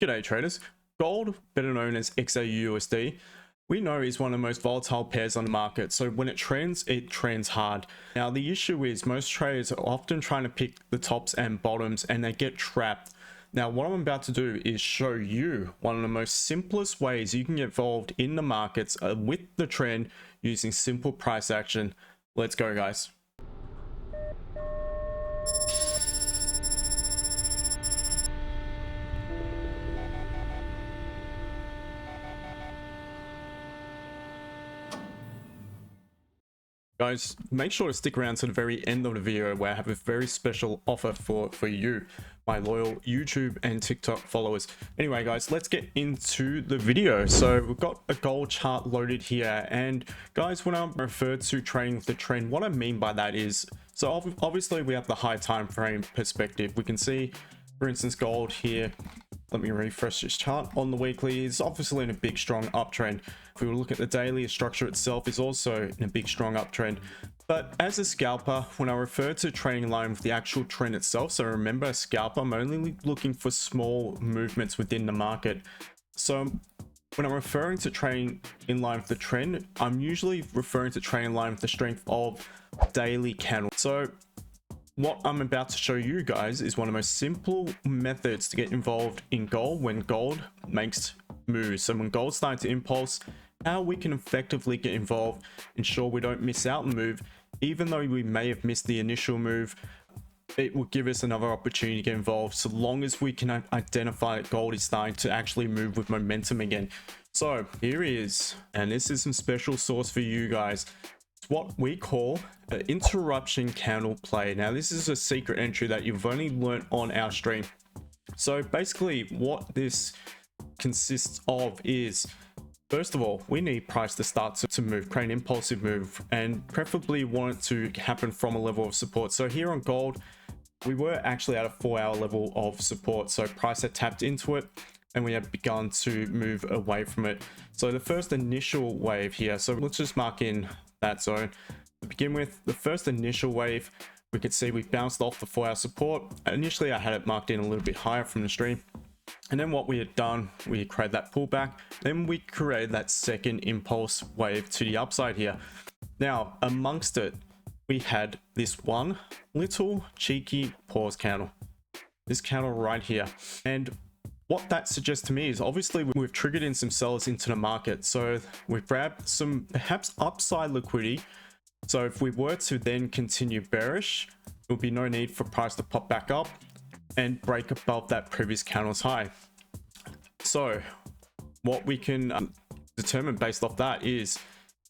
G'day traders. Gold, better known as XAUUSD, we know is one of the most volatile pairs on the market. So when it trends hard. Now the issue is most traders are often trying to pick the tops and bottoms and they get trapped. Now what I'm about to do is show you one of the most simplest ways you can get involved in the markets with the trend using simple price action. Let's go, guys. Guys, make sure to stick around to the very end of the video where I have a very special offer for you, my loyal YouTube and TikTok followers. Anyway, guys, let's get into the video. So we've got a gold chart loaded here. And guys, when I refer to trading with the trend, what I mean by that is, so obviously we have the high time frame perspective. We can see, for instance, gold here. Let me refresh this chart. On the weekly is obviously in a big strong uptrend. If we look at the daily, the structure itself is also in a big strong uptrend. But as a scalper, when I refer to trading in line with the actual trend itself, so remember, a scalper, I'm only looking for small movements within the market. So when I'm referring to trading in line with the trend, I'm usually referring to trading in line with the strength of daily candle. So what I'm about to show you guys is one of the most simple methods to get involved in gold when gold makes moves. So when gold's starting to impulse, how we can effectively get involved, ensure we don't miss out on the move, even though we may have missed the initial move. It will give us another opportunity to get involved so long as we can identify that gold is starting to actually move with momentum again. So here is, and this is some special sauce for you guys. It's what we call an interruption candle play. Now this is a secret entry that you've only learnt on our stream. So basically what this consists of is, first of all, we need price to start to move, create an impulsive move, and preferably want it to happen from a level of support. So here on gold, we were actually at a 4-hour level of support. So price had tapped into it and we have begun to move away from it. So the first initial wave here, so let's just mark in that zone. To begin with, the first initial wave, we could see we bounced off the 4-hour support. Initially, I had it marked in a little bit higher from the stream. And then what we had done, we created that pullback. Then we created that second impulse wave to the upside here. Now, amongst it, we had this one little cheeky pause candle. This candle right here. And what that suggests to me is obviously we've triggered in some sellers into the market. So we've grabbed some perhaps upside liquidity. So if we were to then continue bearish, there would be no need for price to pop back up and break above that previous candle's high. So what we can determine based off that is,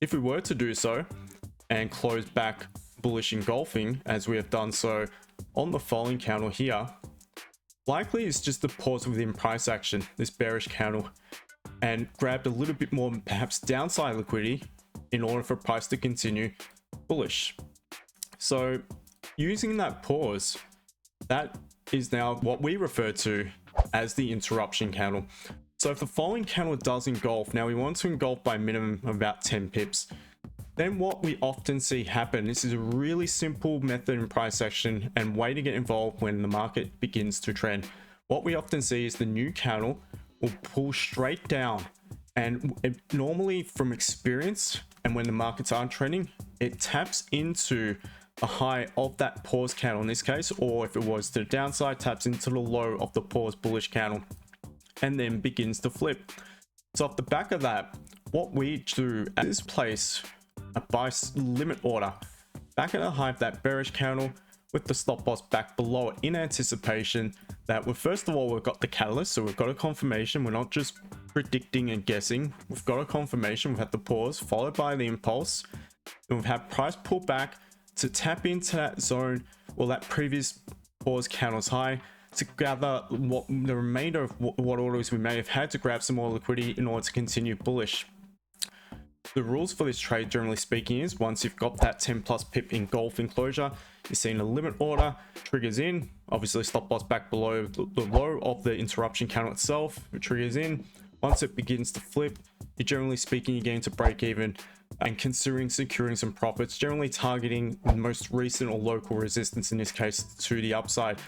if we were to do so and close back bullish engulfing as we have done so on the following candle here, likely it's just a pause within price action, this bearish candle, and grabbed a little bit more perhaps downside liquidity in order for price to continue bullish. So using that pause, that is now what we refer to as the interruption candle. So if the following candle does engulf, now we want to engulf by a minimum of about 10 pips. Then what we often see happen, this is a really simple method in price action and way to get involved when the market begins to trend. What we often see is the new candle will pull straight down, and it normally, from experience and when the markets aren't trending, it taps into a high of that pause candle in this case, or if it was to the downside, taps into the low of the pause bullish candle and then begins to flip. So off the back of that, what we do is place a buy limit order back at the high of that bearish candle with the stop loss back below it, in anticipation that first of all, we've got the catalyst. So we've got a confirmation. We're not just predicting and guessing. We've got a confirmation. We've had the pause followed by the impulse, and we've had price pull back to tap into that zone or that previous pause candle's high to gather what the remainder of what orders we may have had to grab some more liquidity in order to continue bullish. The rules for this trade, generally speaking, is once you've got that 10 plus pip engulfing closure, you're seeing a limit order, triggers in, obviously stop loss back below the low of the interruption candle itself, it triggers in. Once it begins to flip, you're generally speaking, you're getting to break even and considering securing some profits, generally targeting the most recent or local resistance, in this case to the upside.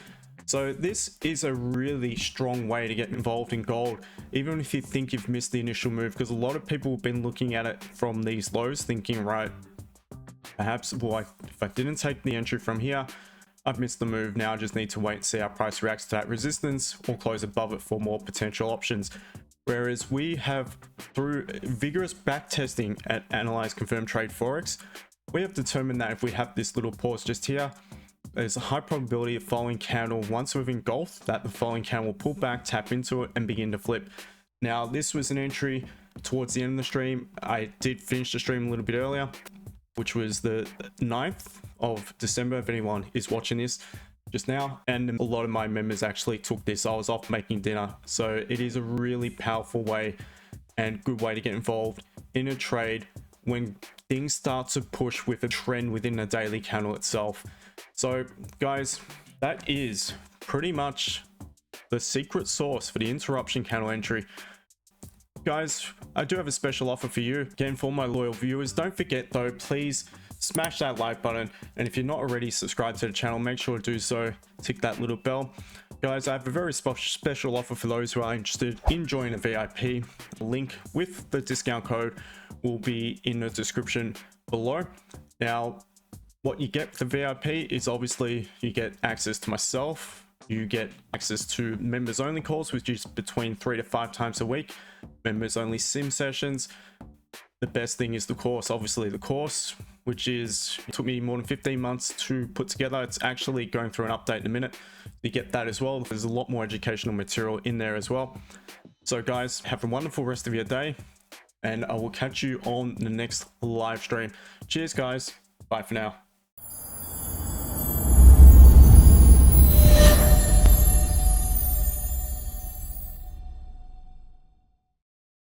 So this is a really strong way to get involved in gold, even if you think you've missed the initial move, because a lot of people have been looking at it from these lows thinking, right, perhaps, well, if I didn't take the entry from here, I've missed the move. Now I just need to wait and see how price reacts to that resistance or close above it for more potential options. Whereas we have, through vigorous back testing at Analyze Confirm Trade Forex, we have determined that if we have this little pause just here, there's a high probability of following candle, once we've engulfed, that the following candle will pull back, tap into it, and begin to flip. Now, this was an entry towards the end of the stream. I did finish the stream a little bit earlier, which was the 9th of December, if anyone is watching this just now. And a lot of my members actually took this. I was off making dinner. So it is a really powerful way and good way to get involved in a trade when things start to push with a trend within a daily candle itself. So guys, that is pretty much the secret sauce for the interruption candle entry. Guys, I do have a special offer for you. Again, for my loyal viewers, don't forget though, please smash that like button. And if you're not already subscribed to the channel, make sure to do so. Tick that little bell. Guys, I have a very special offer for those who are interested in joining a VIP. The link with the discount code will be in the description below. Now, what you get with the VIP is obviously you get access to myself. You get access to members only calls, which is between 3 to 5 times a week. Members only sim sessions. The best thing is the course, obviously the course, which is, it took me more than 15 months to put together. It's actually going through an update in a minute. You get that as well. There's a lot more educational material in there as well. So guys, have a wonderful rest of your day, and I will catch you on the next live stream. Cheers guys. Bye for now.